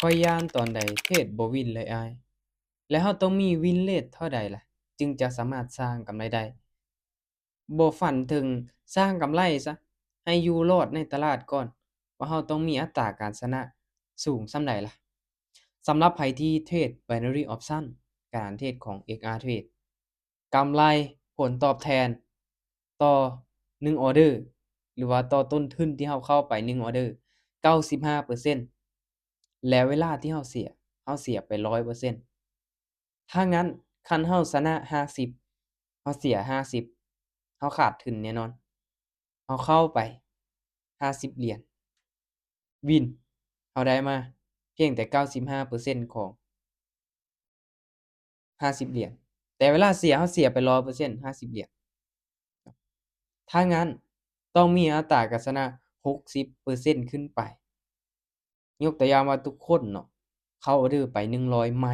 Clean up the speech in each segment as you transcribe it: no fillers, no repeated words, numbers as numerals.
ข้อยย้านตอนใดเทรดบ่วินเลยอ้าย แล้วเราต้องมี win rate เท่าใดล่ะจึงจะสามารถสร้างกำไรได้บ่ฝันถึงสร้างกำไรซะให้อยู่รอดในตลาดก่อนว่าเราต้องมีอัตราการชนะสูงส่ำใดล่ะสำหรับไผที่เทรด binary option การเทรดของ XR Trade กำไรผลตอบแทนต่อ1ออเดอร์หรือว่าต่อต้นทุนที่เราเข้าไป1ออเดอร์95%แล้วเวลาที่เราเสียไป100%ถ้างั้นคันเราชนะ50เราเสีย50เราขาดทุนแน่นอนเราเข้าไป$50วินเราได้มาเพียงแต่95%ของ$50แต่เวลาเสียเราเสียไป100% $50ถ้างั้นต้องมีอัตราการชนะ60%ขึ้นไปยกตัวอย่างว่าทุกคนเนาะเข้าออเดอร์ไป100ไม้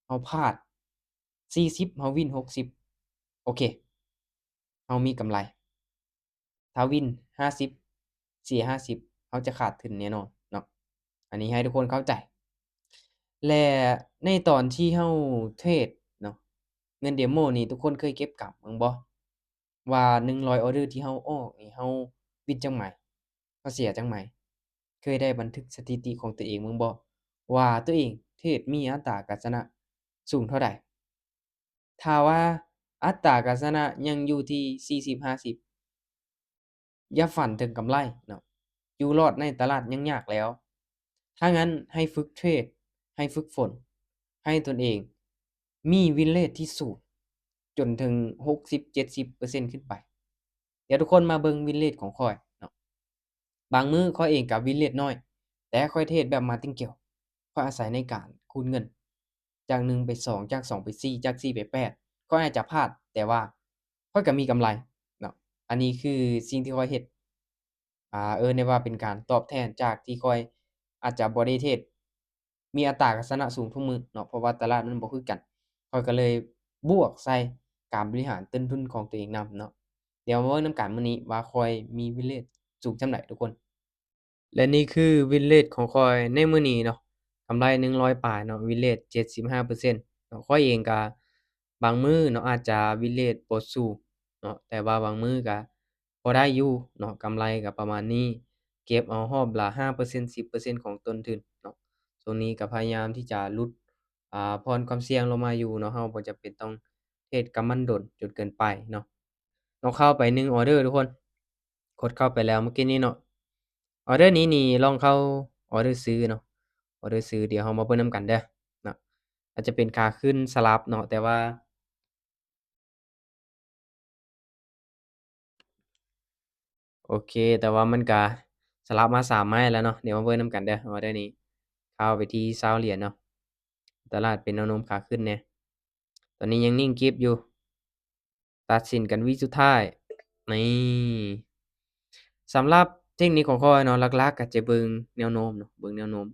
เราพลาด40เราวิน60โอเคเรามีกำไรถ้าวิน50เสีย50เราจะขาดทุนแน่นอนเนาะอันนี้ให้ทุกคนเข้าใจและในตอนที่เราเทรดเนาะเงิน demo นี่ทุกคนเคยเก็บกำบ้างบ่ว่า100ออเดอร์ที่เราออกนี่เราวินจักไม้เราเสียจักไม้เคยได้บันทึกสถิติของตัวเองบ้างบ่ว่าตัวเองเทรดมีอัตราการชนะสูงเท่าใดถ้าว่าอัตราการชนะยังอยู่ที่40-50อย่าฝันถึงกำไรเนาะอยู่รอดในตลาดยังยากแล้วถ้างั้นให้ฝึกเทรดให้ฝึกฝนให้ตนเองมี win rate ที่สูงจนถึง60-70%ขึ้นไปเดี๋ยวทุกคนมาเบิ่ง win rate ของข้อยเนาะบางมื้อข้อยเองก็ win rate น้อยแต่ข้อยเทรดแบบ martingale ข้อยอาศัยในการคูณเงินจาก1ไป2จาก2ไป4จาก4ไป8ข้อยอาจจะพลาดแต่ว่าข้อยก็มีกำไรเนาะอันนี้คือสิ่งที่ข้อยเฮ็ด ได้ว่าเป็นการตอบแทนจากที่ข้อยอาจจะบ่ได้เทรดมีอัตราการชนะสูงทุกมื้อเนาะเพราะว่าตลาดมันบ่คือกันข้อยก็เลยบวกใส่การบริหารต้นทุนของตัวเองนำเนาะเดี๋ยวมาเบิ่งนำกันมื้อนี้ว่าข้อยมี win rate สูงส่ำใดทุกคนและนี่คือ win rate ของข้อยในมื้อนี้เนาะกำไร100ปลายเนาะ win rate 75%เนาะข้อยเองก็บางมื้อเนาะอาจจะ win rate บ่สูงเนาะแต่ว่าบางมื้อก็พอได้อยู่เนาะกำไรก็ประมาณนี้เก็บเอารอบละ5% 10%ของต้นทุนเนาะช่วงนี้ก็พยายามที่จะลดผ่อนความเสี่ยงลงมาอยู่เนาะเราบ่จำเป็นต้องเทรดกับมันโดนจนเกินไปเนาะเราเข้าไป1ออเดอร์ทุกคนกดเข้าไปแล้วเมื่อกี้นี้เนาะออเดอร์นี้นี่ลองเข้าออเดอร์ซื้อเนาะออเดอร์ซื้อเดี๋ยวเรามาเบิ่งนำกันเด้อเนาะอาจจะเป็นขาขึ้นสลับเนาะแต่ว่า โอเคแต่ว่ามันก็สลับมา3ไม้แล้วเนาะเดี๋ยวมาเบิ่งนำกันเด้อออเดอร์นี้เข้าไปที่$20เนาะตลาดเป็นแนวโน้มขาขึ้นแหน่ตอนนี้ยังนิ่งกิ๊บอยู่ตัดสินกันวิสุดท้ายนี่สำหรับเทคนิคของข้อยเนาะหลักๆก็จะเบิ่งแนวโน้มเนาะเบิ่งแนวโน้ม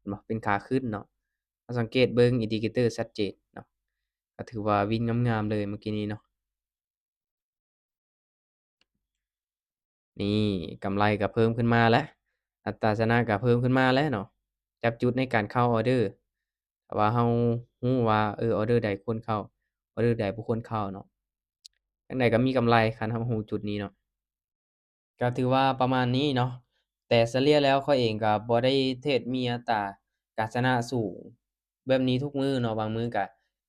เนาะเป็นขาขึ้นเนาะถ้าสังเกตเบิ่ง indicator ชัดเจนเนาะก็ถือว่าวิ่งงามๆเลยเมื่อกี้นี้เนาะ นี่กำไรก็เพิ่มขึ้นมาแล้วอัตราชนะก็เพิ่มขึ้นมาแล้วเนาะจับจุดในการเข้าออร์เดอร์ถ้าว่าเรารู้ว่าออร์เดอร์ใดควรเข้าออร์เดอร์ใดบ่ควรเข้าเนาะจั่งใดก็มีกำไรคันเรารู้จุดนี้เนาะก็ถือว่าประมาณนี้เนาะแต่เสียแล้วข้อยเองก็บ่ได้เทรดมีอัตราการชนะสูงแบบนี้ทุกมื้อเนาะบางมื้อก็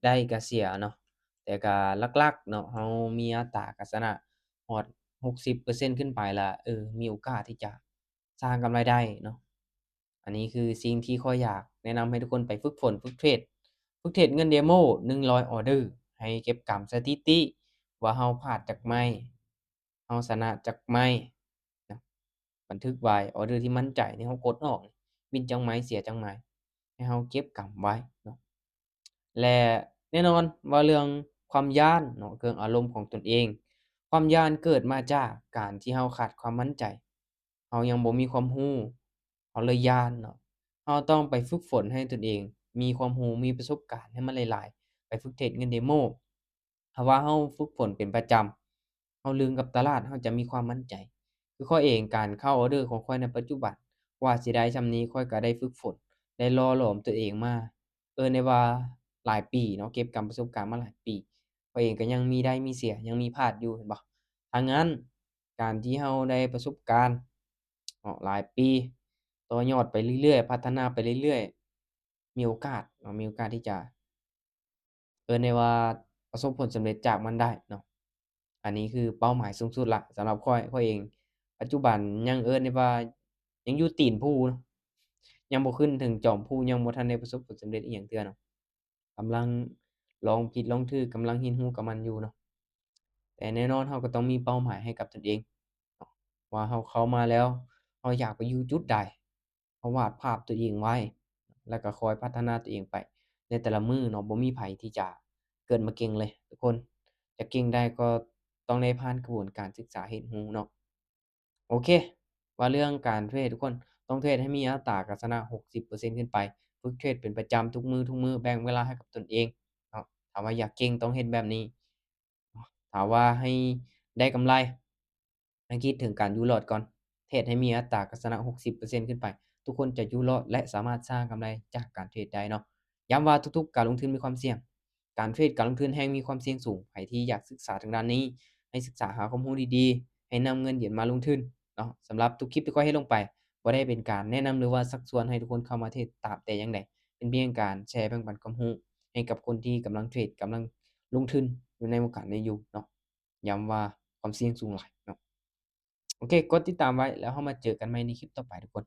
ได้ก็เสียเนาะแต่ก็หลักๆเนาะเรามีอัตราการชนะฮอด60%ขึ้นไปแล้วมีโอกาสที่จะสร้างกำไรได้เนาะอันนี้คือสิ่งที่ข้อยอยากแนะนำให้ทุกคนไปฝึกฝนฝึกเทรดเงิน Demo 100ออร์เดอร์ให้เก็บกำสถิติว่าเราพลาดจักไม้เราชนะจักไม้นะ บันทึกไว้ออร์เดอร์ที่มั่นใจที่เรากดออกบินจั่งไม้เสียจั่งไม้ให้เราเก็บกำไว้เนาะและแน่นอนว่าเรื่องความย้านเนาะเรื่องอารมณ์ของตนเองความย้านเกิดมาจากการที่เราขาดความมั่นใจเรายังบ่มีความรู้เราเลยย้านเนาะเราต้องไปฝึกฝนให้ตนเองมีความรู้มีประสบการณ์ให้มันหลายๆไปฝึกเทรดเงิน Demo ถ้าว่าเราฝึกฝนเป็นประจำเราลึงกับตลาดเราจะมีความมั่นใจ คือข้อยเองการเข้าออร์เดอร์ของข้อยในปัจจุบันกว่าสิได้ส่ำนี้ข้อยก็ได้ฝึกฝน ได้หล่อหลอมตัวเองมาได้ว่าหลายปีเนาะเก็บกำประสบการณ์มาหลายปีข้อยเองก็ยังมีได้มีเสียยังมีพลาดอยู่เห็นบ่ถ้างั้นการที่เราได้ประสบการณ์หลายปีต่อยอดไปเรื่อยๆพัฒนาไปเรื่อยๆมีโอกาสเนาะมีโอกาสที่จะได้ว่าประสบผลสำเร็จจากมันได้เนาะอันนี้คือเป้าหมายสูงสุดแล้วสำหรับข้อยเองปัจจุบันยังได้ว่ายังอยู่ตีนภูเนาะยังบ่ขึ้นถึงจอมภูยังบ่ทันได้ประสบผลสำเร็จอิหยังเทื่อเนาะ กำลังลองผิดลองถูกกำลังเรียนรู้กับมันอยู่เนาะแต่แน่นอนเราก็ต้องมีเป้าหมายให้กับตนเองเนาะว่าเราเข้ามาแล้วเราอยากไปอยู่จุดใดเราวาดภาพตัวเองไว้แล้วก็คอยพัฒนาตัวเองไปในแต่ละมื้อเนาะบ่มีไผที่จะเกิดมาเก่งเลยทุกคนจะเก่งได้ก็ต้องได้ผ่านกระบวนการศึกษาเรียนรู้เนาะ โอเคว่าเรื่องการเทรดทุกคนต้องเทรดให้มีอัตราการชนะ60%ขึ้นไปฝึกเทรดเป็นประจำทุกมื้อๆแบ่งเวลาให้กับตนเองเนาะถ้าว่าอยากเก่งต้องเฮ็ดแบบนี้เนาะถ้าว่าให้ได้กำไรให้คิดถึงการอยู่รอดก่อนเทรดให้มีอัตราการชนะ60%ขึ้นไปทุกคนจะอยู่รอดและสามารถสร้างกำไรจากการเทรดได้เนาะย้ำว่าทุกๆการลงทุนมีความเสี่ยงการเทรดการลงทุนแฮ่งมีความเสี่ยงสูงไผที่อยากศึกษาทางด้านนี้ให้ศึกษาหาความรู้ดีๆให้นำเงินเหรียญมาลงทุน เนาะสำหรับทุกคลิปที่ข้อยเฮ็ดลงไปบ่ได้เป็นการแนะนำหรือว่าชักชวนให้ทุกคนเข้ามาเทรดตามแต่อย่างใดเป็นเพียงการแชร์แบ่งปันความรู้ให้กับคนที่กำลังเทรดกำลังลงทุนอยู่ในโอกาสนี้อยู่เนาะย้ำว่าความเสี่ยงสูงหลายเนาะโอเคกดติดตามไว้แล้วเรามาเจอกันใหม่ในคลิปต่อไปทุกคน